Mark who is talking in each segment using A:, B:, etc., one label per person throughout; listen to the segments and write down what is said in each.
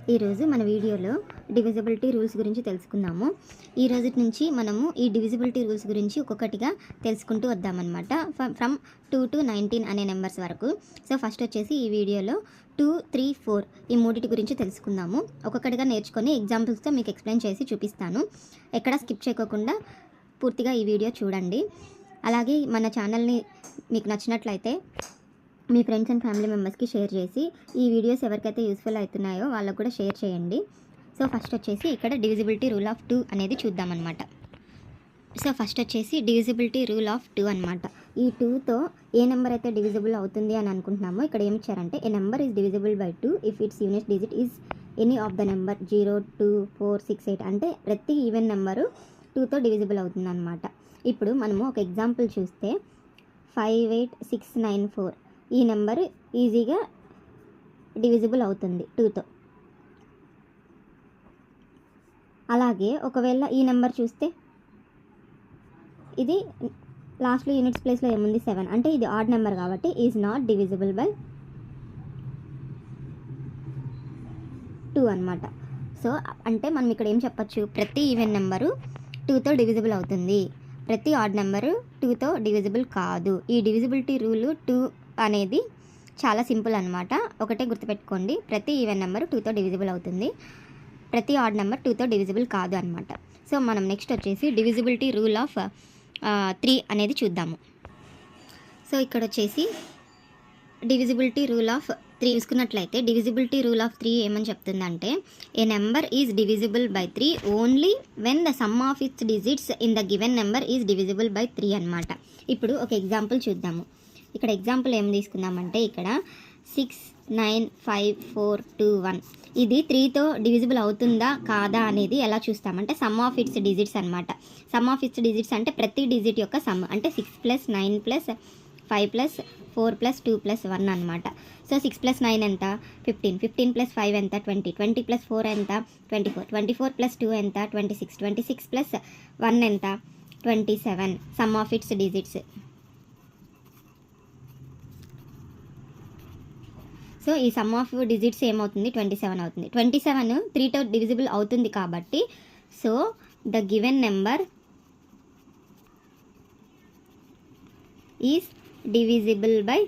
A: ఈరోజు మన వీడియోలో డివిజిబిలిటీ రూల్స్ గురించి తెలుసుకుందాము. ఈ రోజు నుంచి మనము ఈ డివిజిబిలిటీ రూల్స్ గురించి ఒక్కొక్కటిగా తెలుసుకుంటూ వద్దామన్నమాట. ఫ్రమ్ 2 to 19 అనే నెంబర్స్ వరకు. సో ఫస్ట్ వచ్చేసి ఈ వీడియోలో 2, 3, 4 ఈ మూడిటి గురించి తెలుసుకుందాము. ఒక్కొక్కటిగా నేర్చుకొని ఎగ్జాంపుల్స్తో మీకు ఎక్స్ప్లెయిన్ చేసి చూపిస్తాను. ఎక్కడ స్కిప్ చేయకోకుండా పూర్తిగా ఈ వీడియో చూడండి. అలాగే మన ఛానల్ని మీకు నచ్చినట్లయితే మీ ఫ్రెండ్స్ అండ్ ఫ్యామిలీ మెంబర్స్కి షేర్ చేసి ఈ వీడియోస్ ఎవరికైతే యూస్ఫుల్ అవుతున్నాయో వాళ్ళకు కూడా షేర్ చేయండి. సో ఫస్ట్ వచ్చేసి ఇక్కడ డివిజిబిలిటీ రూల్ ఆఫ్ 2 అనేది చూద్దామన్నమాట. సో ఫస్ట్ వచ్చేసి డివిజిబిలిటీ రూల్ ఆఫ్ 2 అనమాట. ఈ 2తో ఏ నెంబర్ అయితే డివిజిబుల్ అవుతుంది అని అనుకుంటున్నామో ఇక్కడ ఏమి ఇచ్చారంటే a number is divisible by 2 if it's unit digit is any of the number 0, 2, 4, 6, 8 అంటే ప్రతి ఈవెన్ నెంబరు 2తో డివిజిబుల్ అవుతుంది అనమాట. ఇప్పుడు మనము ఒక ఎగ్జాంపుల్ చూస్తే 58694 ఈ నెంబర్ ఈజీగా డివిజిబుల్ అవుతుంది 2తో. అలాగే ఒకవేళ ఈ నెంబర్ చూస్తే ఇది లాస్ట్లో యూనిట్స్ ప్లేస్లో ఏముంది 7 అంటే ఇది ఆడ్ నెంబర్ కాబట్టి ఈజ్ నాట్ డివిజిబుల్ బై 2 అనమాట. సో అంటే మనం ఇక్కడ ఏం చెప్పచ్చు, ప్రతి ఈవెన్ నెంబరు 2తో డివిజిబుల్ అవుతుంది, ప్రతి ఆడ్ నెంబరు 2తో డివిజిబుల్ కాదు. ఈ డివిజిబిలిటీ రూల్ 2 అనేది చాలా సింపుల్ అనమాట. ఒకటే గుర్తుపెట్టుకోండి, ప్రతి ఈవెన్ నెంబర్ 2తో డివిజిబుల్ అవుతుంది, ప్రతి ఆడ్ నెంబర్ 2తో డివిజిబుల్ కాదు అనమాట. సో మనం నెక్స్ట్ వచ్చేసి డివిజిబిలిటీ రూల్ ఆఫ్ 3 అనేది చూద్దాము. సో ఇక్కడ వచ్చేసి డివిజిబిలిటీ రూల్ ఆఫ్ 3 చూసుకున్నట్లయితే డివిజిబిలిటీ రూల్ ఆఫ్ 3 ఏమని చెప్తుందంటే a number is divisible by 3 only when the sum of its digits in the given number is divisible by 3 అనమాట. ఇప్పుడు ఒక ఎగ్జాంపుల్ చూద్దాము. ఇక్కడ ఎగ్జాంపుల్ ఏం తీసుకుందామంటే ఇక్కడ 6, 9, 5, 4, 2, 1 ఇది 3తో డివిజిబుల్ అవుతుందా కాదా అనేది ఎలా చూస్తామంటే సమ్ ఆఫ్ ఇట్స్ డిజిట్స్ అనమాట. సమ్ ఆఫ్ ఇట్స్ డిజిట్స్ అంటే ప్రతి డిజిట్ యొక్క సమ్ అంటే 6 + 9 + 5 + 4 + 2 + 1 అనమాట. సో 6 + 9 ఎంత 15, 15 + 5 ఎంత 20, 20 + 4 ఎంత 24, 24 + 2 ఎంత 26, 26 + 1 ఎంత 27 some of its digits. So ఈ సమ్ ఆఫ్ డిజిట్స్ ఏమవుతుంది 27 అవుతుంది. 27 3తో డివిజిబుల్ అవుతుంది కాబట్టి so the given number is divisible by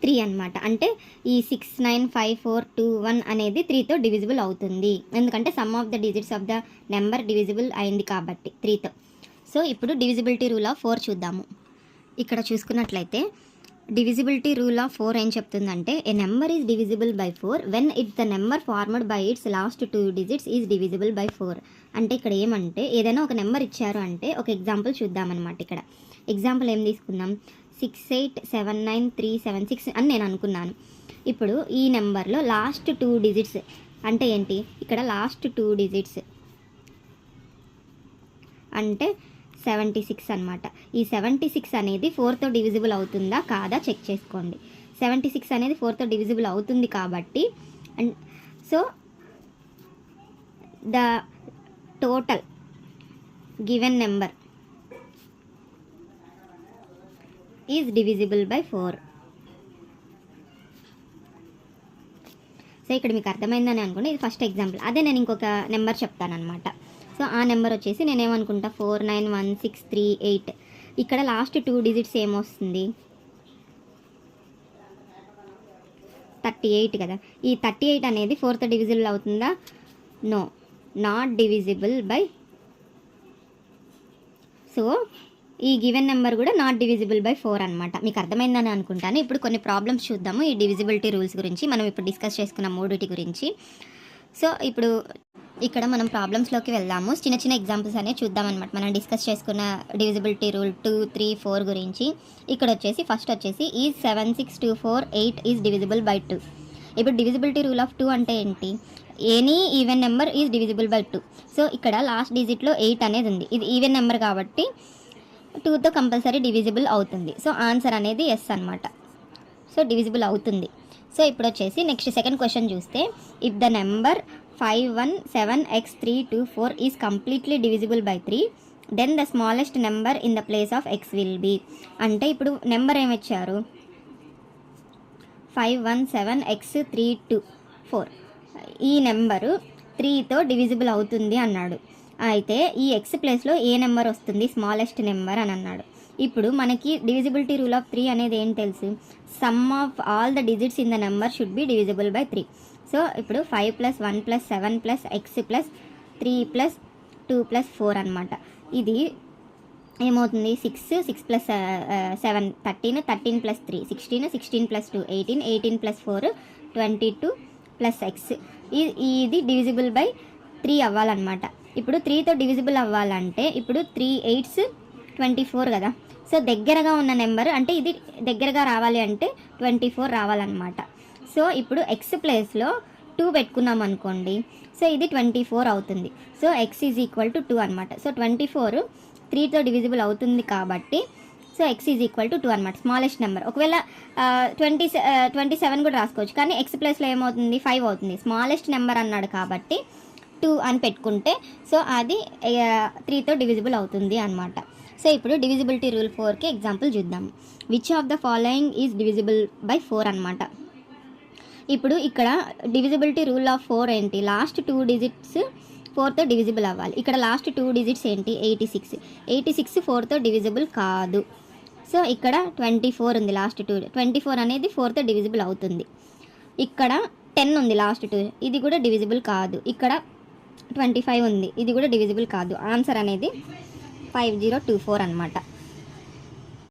A: 3 అనమాట. అంటే ఈ 6, 9, 5, 4, 2, 1 అనేది 3తో డివిజిబుల్ అవుతుంది, ఎందుకంటే some of the digits of the number divisible అయింది కాబట్టి 3తో. సో ఇప్పుడు డివిజిబిలిటీ రూల్ ఆఫ్ 4 చూద్దాము. ఇక్కడ చూసుకున్నట్లయితే డివిజిబిలిటీ రూల్ ఆఫ్ 4 ఏం చెప్తుందంటే a number is divisible by 4 when it's the number formed by its last 2 digits is divisible by 4. అంటే ఇక్కడ ఏమంటే ఏదైనా ఒక నెంబర్ ఇచ్చారు అంటే ఒక ఎగ్జాంపుల్ చూద్దామన్నమాట. ఇక్కడ ఎగ్జాంపుల్ ఏం తీసుకుందాం 6879376 అని నేను అనుకున్నాను. ఇప్పుడు ఈ నెంబర్లో లాస్ట్ 2 డిజిట్స్ అంటే ఏంటి, ఇక్కడ లాస్ట్ 2 డిజిట్స్ అంటే 76 అనమాట. ఈ 76 అనేది 4తో డివిజిబుల్ అవుతుందా కాదా చెక్ చేసుకోండి. 76 అనేది 4తో డివిజిబుల్ అవుతుంది కాబట్టి so the total given number is divisible by 4. So ఇక్కడ మీకు అర్థమైందని అనుకోండి, ఇది ఫస్ట్ ఎగ్జాంపుల్. అదే నేను ఇంకొక నెంబర్ చెప్తానమాట. సో ఆ నెంబర్ వచ్చేసి నేనేమనుకుంటా 491638 ఇక్కడ లాస్ట్ 2 డిజిట్స్ ఏమొస్తుంది 38 కదా. ఈ 38 అనేది 4తో డివిజిబుల్ అవుతుందా, no, not divisible by. So ఈ గివెన్ నెంబర్ కూడా నాట్ డివిజిబుల్ బై 4 అనమాట. మీకు అర్థమైందని అనుకుంటాను. ఇప్పుడు కొన్ని ప్రాబ్లమ్స్ చూద్దాము ఈ డివిజిబిలిటీ రూల్స్ గురించి. మనం ఇప్పుడు డిస్కస్ చేసుకున్న మూడిటి గురించి. సో ఇప్పుడు ఇక్కడ మనం ప్రాబ్లమ్స్లోకి వెళ్దాము. చిన్న చిన్న ఎగ్జాంపుల్స్ అనేవి చూద్దామన్నమాట. మనం డిస్కస్ చేసుకున్న డివిజిబిలిటీ రూల్ 2, 3, 4 గురించి. ఇక్కడ వచ్చేసి ఫస్ట్ వచ్చేసి ఈజ్ 76248 ఈజ్ డివిజిబుల్ బై 2. ఇప్పుడు డివిజిబిలిటీ రూల్ ఆఫ్ 2 అంటే ఏంటి, any even number is divisible by 2. So ఇక్కడ లాస్ట్ డిజిట్లో 8 అనేది ఉంది, ఇది ఈవెన్ నెంబర్ కాబట్టి 2తో కంపల్సరీ డివిజిబుల్ అవుతుంది. సో ఆన్సర్ అనేది ఎస్ అనమాట. సో డివిజిబుల్ అవుతుంది. సో ఇప్పుడు వచ్చేసి నెక్స్ట్ సెకండ్ క్వశ్చన్ చూస్తే if the number 517x324 is completely divisible by 3 then the smallest number in the place of x will be. అంటే ఇప్పుడు నెంబర్ ఏమిచ్చారు 517x324 ఈ నెంబరు 3తో డివిజిబుల్ అవుతుంది అన్నాడు. అయితే ఈ ఎక్స్ ప్లేస్లో ఏ నెంబర్ వస్తుంది, స్మాలెస్ట్ నెంబర్ అని అన్నాడు. ఇప్పుడు మనకి డివిజిబిలిటీ రూల్ ఆఫ్ 3 అనేది ఏం తెలుసు, some of all the digits in the number should be divisible by 3. So ఇప్పుడు 5 + 1 + 7 + x + 3 + 2 + 4 అనమాట. ఇది ఏమవుతుంది, 6 6 + 7 13 13 + 3 16 16 + 2 18 18 + 4 22 + x. ఇది డివిజిబుల్ బై 3 అవ్వాలన్నమాట. ఇప్పుడు 3తో డివిజిబుల్ అవ్వాలంటే ఇప్పుడు 3 8s 24 కదా. సో దగ్గరగా ఉన్న నెంబర్ అంటే ఇది దగ్గరగా రావాలి అంటే 24 రావాలన్నమాట. సో ఇప్పుడు ఎక్స్ ప్లేస్లో 2 పెట్టుకున్నాం అనుకోండి, సో ఇది 24 అవుతుంది. సో x = 2 అనమాట. సో 24 3తో డివిజిబుల్ అవుతుంది కాబట్టి సో x = 2 అనమాట, స్మాలెస్ట్ నెంబర్. ఒకవేళ 27 కూడా రాసుకోవచ్చు, కానీ ఎక్స్ ప్లేస్లో ఏమవుతుంది 5 అవుతుంది. స్మాలెస్ట్ నెంబర్ అన్నాడు కాబట్టి 2 అని పెట్టుకుంటే సో అది 3తో డివిజిబుల్ అవుతుంది అనమాట. సో ఇప్పుడు డివిజిబిలిటీ రూల్ 4కి ఎగ్జాంపుల్ చూద్దాం. Which of the following is divisible by 4 అనమాట. ఇప్పుడు ఇక్కడ డివిజిబిలిటీ రూల్ ఆఫ్ 4 ఏంటి, లాస్ట్ 2 డిజిట్స్ 4తో డివిజిబుల్ అవ్వాలి. ఇక్కడ లాస్ట్ 2 డిజిట్స్ ఏంటి, 86 4తో డివిజిబుల్ కాదు. సో ఇక్కడ 24 ఉంది లాస్ట్ 2, 24 అనేది 4తో డివిజిబుల్ అవుతుంది. ఇక్కడ 10 ఉంది లాస్ట్ 2, ఇది కూడా డివిజిబుల్ కాదు. ఇక్కడ 25 ఉంది, ఇది కూడా డివిజిబుల్ కాదు. ఆన్సర్ అనేది 5024 అనమాట.